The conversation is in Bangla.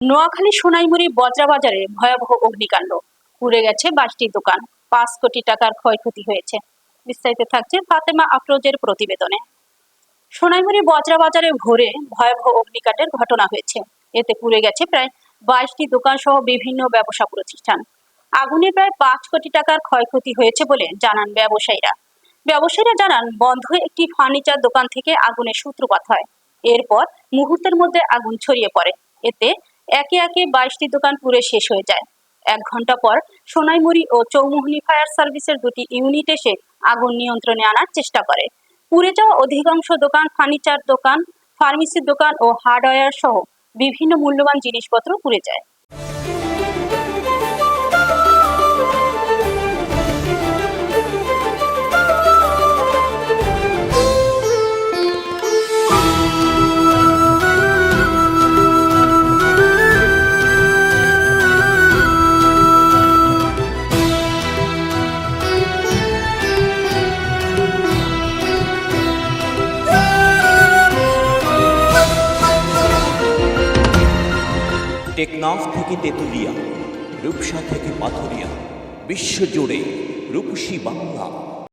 নোয়াখালী সোনাইমুড়ি বজরা বাজারে ভয়াবহ অগ্নিকাণ্ড, পুড়ে গেছে 22টি দোকান, 5 কোটি টাকার ক্ষয়ক্ষতি হয়েছে। বিস্তারিত থাকছে ফাতেমা আফরোজের প্রতিবেদনে। সোনাইমুড়ি বজরা বাজারে ভোরে ভয়াবহ অগ্নিকাণ্ডের ঘটনা হয়েছে। এতে পুড়ে গেছে প্রায় 22টি দোকান সহ বিভিন্ন ব্যবসা প্রতিষ্ঠান। আগুনে প্রায় 5 কোটি টাকার ক্ষয়ক্ষতি হয়েছে বলে জানান ব্যবসায়ীরা। জানান বন্ধ একটি ফার্নিচার দোকান থেকে আগুনের সূত্রপাত হয়। এরপর মুহূর্তের মধ্যে আগুন ছড়িয়ে পড়ে। এতে একে একে 22টি দোকান পুড়ে শেষ হয়ে যায়। 1 ঘন্টা পর সোনাইমুড়ি ও চৌমুহনী ফায়ার সার্ভিসের 2টি ইউনিট এসে আগুন নিয়ন্ত্রণে আনার চেষ্টা করে। পুড়ে যাওয়া অধিকাংশ দোকান ফার্নিচার দোকান, ফার্মেসির দোকান ও হার্ডওয়্যার সহ বিভিন্ন মূল্যবান জিনিসপত্র পুড়ে যায়। টেকনাফ থেকে তেতুলিয়া, রূপসা থেকে পাথুরিয়া, বিশ্বজুড়ে রূপসী বাংলা।